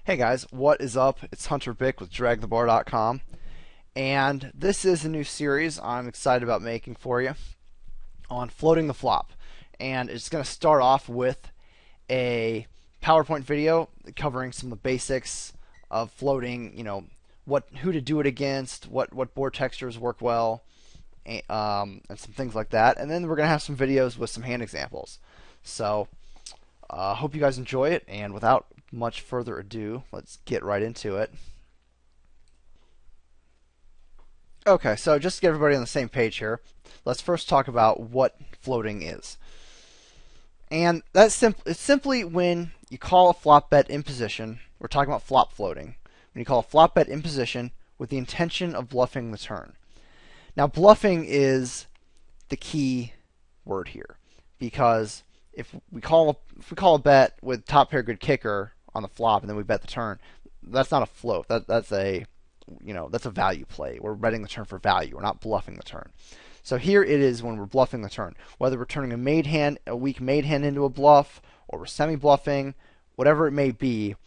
Hey guys, what is up? It's Hunter Bick with DragtheBar.com, and this is a new series I'm excited about making for you on floating the flop. And it's going to start off with a PowerPoint video covering some of the basics of floating, who to do it against, what board textures work well, and some things like that. And then we're going to have some videos with some hand examples. So, hope you guys enjoy it, and without much further ado, let's get right into it. Okay, so just to get everybody on the same page here, let's first talk about what floating is. And that's it's simply when you call a flop bet in position. We're talking about flop floating. When you call a flop bet in position with the intention of bluffing the turn. Now, bluffing is the key word here, because if we call a bet with top pair good kicker on the flop and then we bet the turn, that's not a float. That's a value play. We're betting the turn for value. We're not bluffing the turn. So here it is when we're bluffing the turn, whether we're turning a weak made hand into a bluff, or we're semi-bluffing, whatever it may be.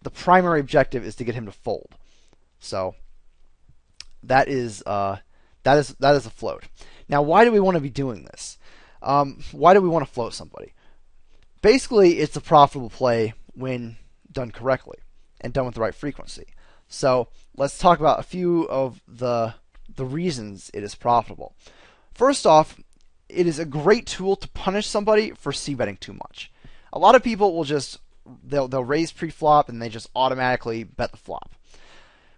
The primary objective is to get him to fold. So that is a float. Now, why do we want to be doing this? Why do we want to float somebody? Basically, it's a profitable play when done correctly and done with the right frequency. So let's talk about a few of the reasons it is profitable. First off, it is a great tool to punish somebody for c-betting too much. A lot of people will they'll raise pre-flop and they just automatically bet the flop.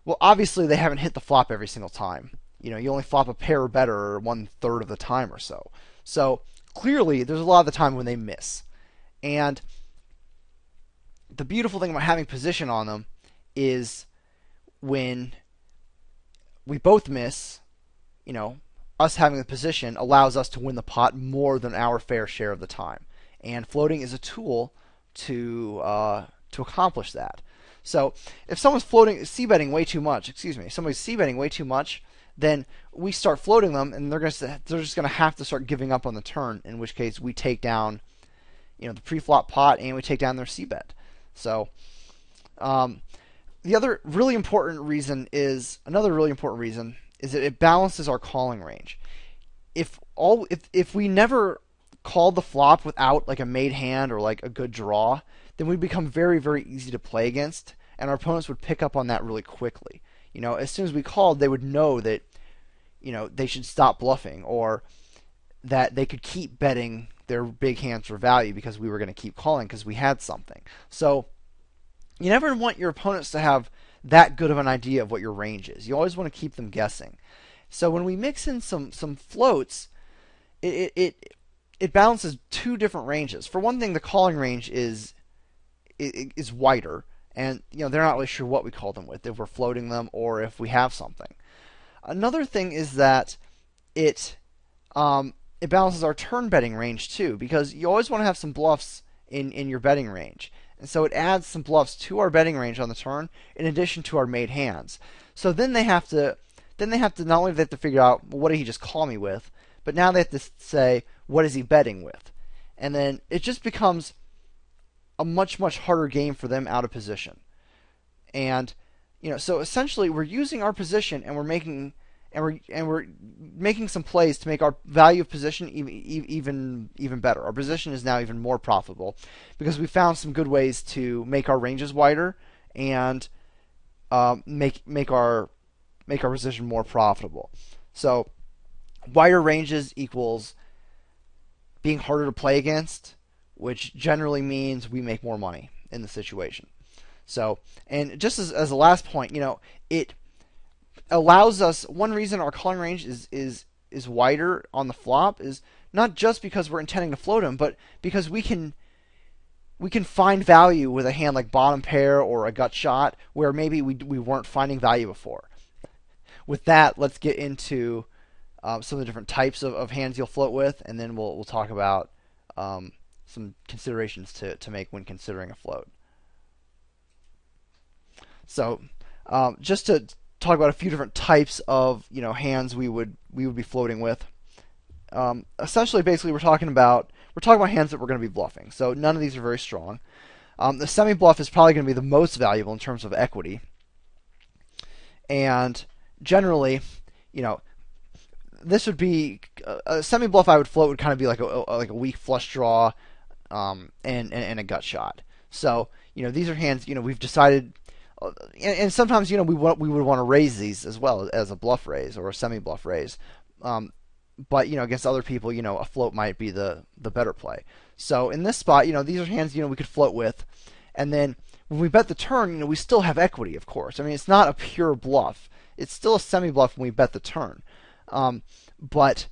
Well, obviously they haven't hit the flop every single time. You only flop a pair or better 1/3 of the time or so. So clearly there's a lot of the time when they miss. And the beautiful thing about having position on them is when we both miss, us having the position allows us to win the pot more than our fair share of the time. And floating is a tool to accomplish that. So if someone's c-betting way too much, somebody's c-betting way too much, then we start floating them, and they're just going to have to start giving up on the turn, in which case we take down the pre-flop pot and we take down their c-bet. So the other really important reason is that it balances our calling range. If we never called the flop without like a made hand or like a good draw, then we'd become very, very easy to play against, and our opponents would pick up on that really quickly. As soon as we called, they would know that they should stop bluffing, or that they could keep betting their big hands for value because we were going to keep calling because we had something. So you never want your opponents to have that good of an idea of what your range is. You always want to keep them guessing. So when we mix in some floats, it balances two different ranges. For one thing, the calling range is wider, and they're not really sure what we call them with, if we're floating them or if we have something. Another thing is that it balances our turn betting range too, because you always want to have some bluffs in your betting range. And so it adds some bluffs to our betting range on the turn in addition to our made hands. So then they have to not only do they have to figure out, well, what did he just call me with, but now they have to say, what is he betting with? And then it just becomes a much, much harder game for them out of position. And so essentially we're using our position, and we're making some plays to make our value of position even better. Our position is now even more profitable because we found some good ways to make our ranges wider and make our position more profitable. So wider ranges equals being harder to play against, which generally means we make more money in the situation. So, and just as a last point, it allows us, one reason our calling range is wider on the flop is not just because we're intending to float him, but because we can find value with a hand like bottom pair or a gut shot where maybe we weren't finding value before. With that, let's get into some of the different types of hands you'll float with, and then we'll talk about some considerations to make when considering a float. So just to talk about a few different types of hands we would be floating with. Essentially, basically, we're talking about hands that we're going to be bluffing. So none of these are very strong. The semi bluff is probably going to be the most valuable in terms of equity, and generally, you know, this would be a semi bluff. I would float would kind of be like a weak flush draw, and a gut shot. So these are hands we've decided, and sometimes we would want to raise these as well as a bluff raise or a semi bluff raise. But against other people, a float might be the better play. So in this spot, these are hands we could float with, and then when we bet the turn, we still have equity, of course. I mean, it's not a pure bluff. It's still a semi bluff when we bet the turn. But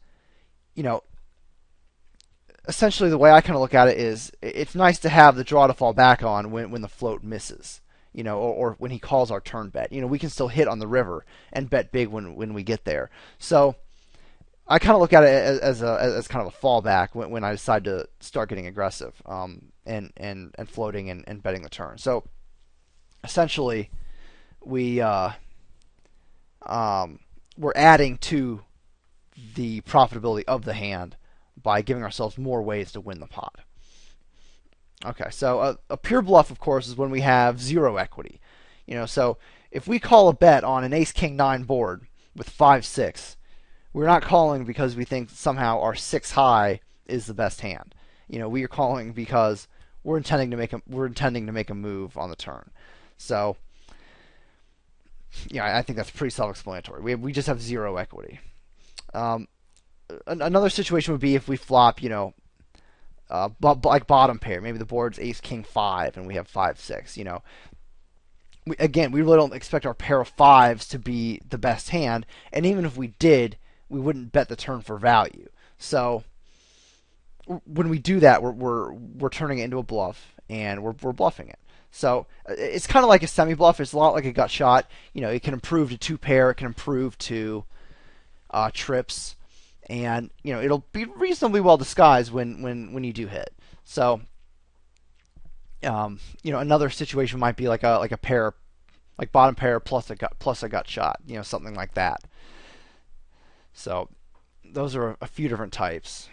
essentially the way I kind of look at it is it's nice to have the draw to fall back on when the float misses. Or when he calls our turn bet. We can still hit on the river and bet big when we get there. So I kind of look at it as kind of a fallback when I decide to start getting aggressive, and floating and betting the turn. So essentially, we're adding to the profitability of the hand by giving ourselves more ways to win the pot. Okay, so a pure bluff, of course, is when we have zero equity. So if we call a bet on an ace-king-9 board with 5-6, we're not calling because we think somehow our 6 high is the best hand. We are calling because we're intending to make a move on the turn. So I think that's pretty self-explanatory. We just have zero equity. Another situation would be if we flop, like bottom pair. Maybe the board's ace-king-5 and we have 5-6. Again, we really don't expect our pair of fives to be the best hand, and even if we did, we wouldn't bet the turn for value. So when we do that, we're turning it into a bluff, and we're bluffing it. So it's kind of like a semi bluff. It's a lot like a gut shot. It can improve to 2-pair. It can improve to trips, and it'll be reasonably well disguised when you do hit. So another situation might be like a pair, like bottom pair plus a gut shot. Something like that. So those are a few different types.